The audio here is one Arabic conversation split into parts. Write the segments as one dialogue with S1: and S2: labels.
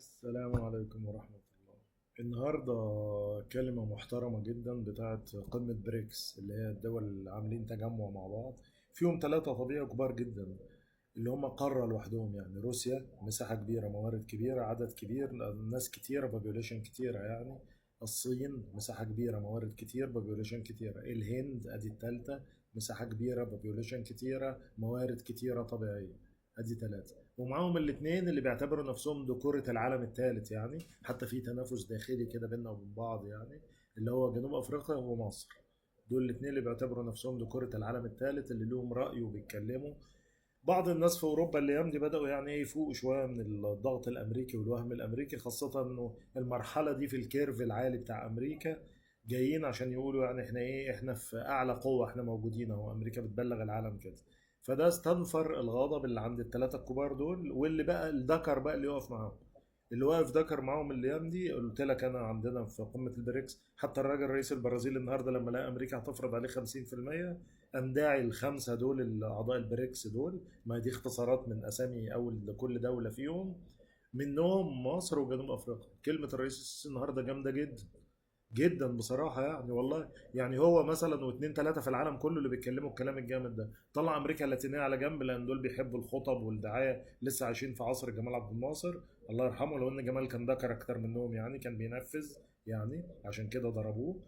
S1: السلام عليكم ورحمة الله. النهاردة كلمة محترمة جدا بتاعت قمة بريكس اللي هي الدول اللي عاملين تجمع مع بعض. فيهم ثلاثة طبيعة كبار جدا اللي هم قارة لوحدهم، يعني روسيا مساحة كبيرة، موارد كبيرة، عدد كبير، ناس كتيرة، population كتيرة يعني. الصين مساحة كبيرة، موارد كتير، population كتيرة. الهند ادي التالتة، مساحة كبيرة، population كتيرة، موارد كتيرة طبيعية. ادي ثلاثة. ومعاهم الاثنين اللي بيعتبروا نفسهم ذكورة العالم الثالث، يعني حتى في تنافس داخلي كده بيننا وبين بعض، يعني اللي هو جنوب افريقيا ومصر. دول الاثنين اللي بيعتبروا نفسهم ذكورة العالم الثالث، اللي لهم رأي وبيتكلموا. بعض الناس في اوروبا الايام دي بداوا يعني ايه يفوقوا شويه من الضغط الامريكي والوهم الامريكي، خاصه انه المرحله دي في الكيرف العالي بتاع امريكا جايين عشان يقولوا يعني احنا ايه، احنا في اعلى قوه، احنا موجودين اهو، امريكا بتبلغ العالم كده. فده استنفر الغضب اللي عند الثلاثه الكبار دول، واللي بقى الذكر بقى اللي يقف معاهم. اللي واقف ذكر معاهم الايام دي، قلت لك انا عندنا في قمه البريكس، حتى الراجل رئيس البرازيل النهارده لما لقى امريكا هتفرض عليه 50%، قام داعي الخمسه دول الاعضاء البريكس دول، ما دي اختصارات من اسامي اول لكل دوله فيهم، منهم مصر وجنوب افريقيا. كلمه الرئيس السيسي النهارده جامده جدا جدا بصراحه، يعني والله. يعني هو مثلا واثنين ثلاثه في العالم كله اللي بيتكلموا الكلام الجامد ده. طلع امريكا اللاتينيه على جنب، لان دول بيحبوا الخطب والدعايه، لسه عايشين في عصر جمال عبد الناصر الله يرحمه، لو ان جمال كان ذكر اكتر منهم، يعني كان بينفذ، يعني عشان كده ضربوه.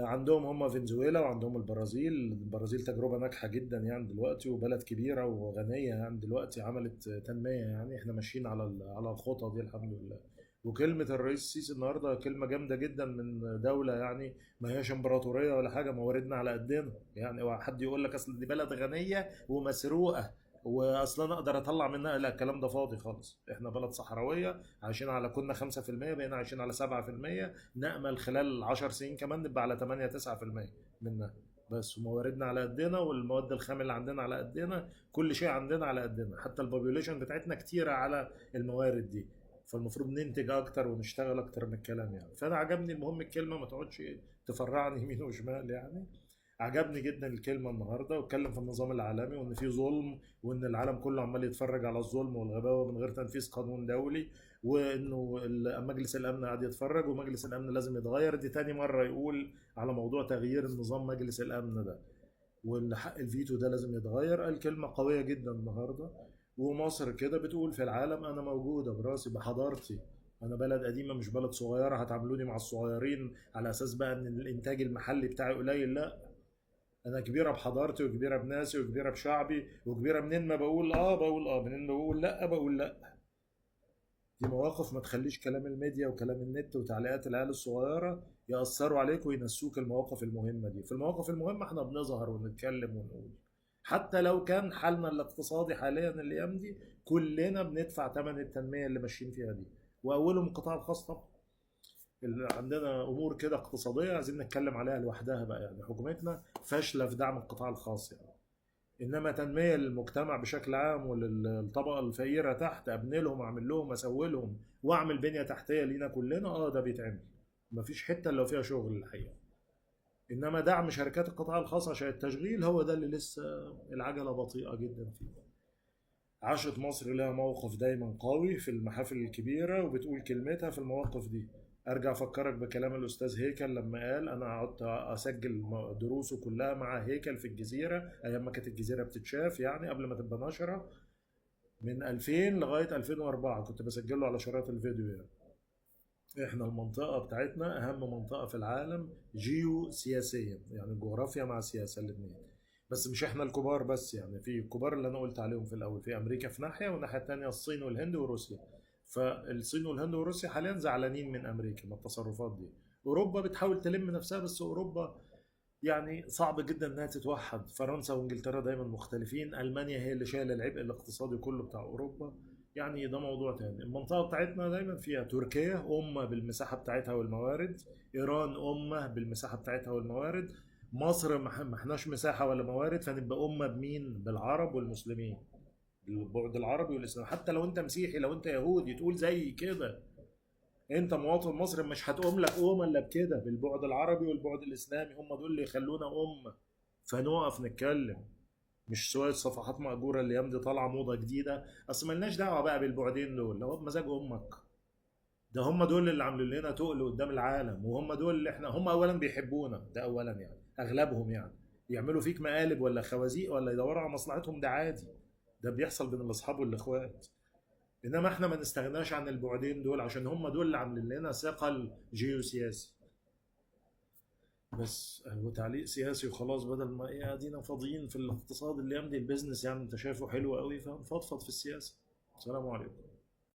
S1: عندهم هم فنزويلا وعندهم البرازيل. البرازيل تجربة ناجحة جدا يعني دلوقتي، وبلد كبيرة وغنية يعني دلوقتي، عملت تنمية، يعني احنا ماشيين على على الخطى دي الحمد لله. وكلمة الرئيس السيسي النهاردة كلمة جامدة جدا من دولة يعني ما هياش امبراطورية ولا حاجة، مواردنا على قدنا. يعني حد يقول لك اصل دي بلد غنية ومسروقة واصلا انا اقدر اطلع منها، لا الكلام ده فاضي خالص. احنا بلد صحراويه عايشين على، كنا 5% بقينا عايشين على 7%، نأمل خلال 10 سنين كمان نبقى على 8 9% منها. بس ومواردنا على قدنا، والمواد الخام اللي عندنا على قدنا، كل شيء عندنا على قدنا، حتى البوبيوليشن بتاعتنا كتيرة على الموارد دي. فالمفروض ننتج اكتر ونشتغل اكتر من الكلام يعني. فانا عجبني المهم الكلمة، ما تقعدش تفرعني يمين وشمال يعني. عجبني جدا الكلمة النهاردة، واتكلم في النظام العالمي وان في ظلم، وان العالم كله عمال يتفرج على الظلم والغباوة من غير تنفيذ قانون دولي، وانه مجلس الامن قاعد يتفرج ومجلس الامن لازم يتغير. دي تاني مره يقول على موضوع تغيير النظام مجلس الامن ده، وان حق الفيتو ده لازم يتغير. قال كلمه قويه جدا النهارده. ومصر كده بتقول في العالم انا موجوده براسي بحضارتي، انا بلد قديمه مش بلد صغيره هتعاملوني مع الصغيرين على اساس بقى ان الانتاج المحلي بتاعي قليل، لا. انا كبيره بحضارتي وكبيره بناسي وكبيره بشعبي وكبيره منين ما بقول اه بقول اه، منين ما بقول لا بقول لا. دي مواقف ما تخليش كلام الميديا وكلام النت وتعليقات العيال الصغيرة يأثروا عليك وينسوك المواقف المهمة دي. في المواقف المهمة احنا بنظهر ونتكلم ونقول، حتى لو كان حالنا الاقتصادي حاليا الايام دي كلنا بندفع ثمن التنمية اللي ماشيين فيها دي، واولهم القطاع الخاص طبعا. عندنا امور كده اقتصادية عايزين نتكلم عليها لوحدها بقى، يعني حكومتنا فاشلة في دعم القطاع الخاص يعني. انما تنميه للمجتمع بشكل عام وللطبقه الفقيره تحت، ابني لهم، اعمل لهم، اسوي لهم، واعمل بنيه تحتيه لينا كلنا، اه ده بيتعمل. مفيش حته الا لو فيها شغل الحقيقه. انما دعم شركات القطاع الخاص عشان التشغيل، هو ده اللي لسه العجله بطيئه جدا فيه. عاشت مصر لها موقف دايما قوي في المحافل الكبيرة وبتقول كلمتها في المواقف دي. أرجع أفكرك بكلام الأستاذ هيكل لما قال أنا قعدت أسجل دروسه كلها مع هيكل في الجزيرة أيام ما كانت الجزيرة بتتشاف، يعني قبل ما تبقى نشرة، من 2000 لغاية 2004 كنت بسجله على شرايط الفيديو يعني. احنا المنطقة بتاعتنا أهم منطقة في العالم جيو سياسيا، يعني جغرافيا مع سياسة الاثنين. بس مش احنا الكبار بس، يعني في الكبار اللي أنا قلت عليهم في الأول، في أمريكا في ناحية، والناحية التانية الصين والهند وروسيا. فالصين والهند وروسيا حاليا زعلانين من أمريكا من التصرفات دي. أوروبا بتحاول تلم نفسها، بس أوروبا يعني صعب جدا انها تتوحد. فرنسا وانجلترا دايما مختلفين، المانيا هي اللي شايله العبء الاقتصادي كله بتاع اوروبا. يعني ده موضوع تاني. المنطقه بتاعتنا دايما فيها تركيا امه بالمساحه بتاعتها والموارد، ايران امه بالمساحه بتاعتها والموارد، مصر ما احناش مساحه ولا موارد، فنبقى امه بمين؟ بالعرب والمسلمين، بالبعد العربي والاسلام. حتى لو انت مسيحي، لو انت يهودي تقول زي كده، انت مواطن مصري مش هتقوم لك الا بكده، بالبعد العربي والبعد الاسلامي هم دول اللي يخلونا امه. فنقف نتكلم. مش شويه صفحات مأجوره اللي يمضي طالعه موضه جديده. اصل ملناش دعوه بقى بالبعدين دول، لو بمزاج امك. ده هم دول اللي عاملين لنا تقل قدام العالم، وهم دول اللي احنا، هم اولا بيحبونا، ده اولا يعني اغلبهم يعني. يعملوا فيك مقالب ولا خوازيق ولا يدوروا على مصلحتهم، ده عادي. ده بيحصل بين الاصحاب والاخوات. انما احنا ما نستغناش عن البعدين دول، عشان هم دول اللي عاملين لنا ثقل جيوسياسي. بس هو تعليق سياسي وخلاص، بدل ما ايه ادينا فاضيين في الاقتصاد اللي يمضي البيزنس، يعني انت شايفه حلو قوي، فنفضفض في السياسه. السلام عليكم.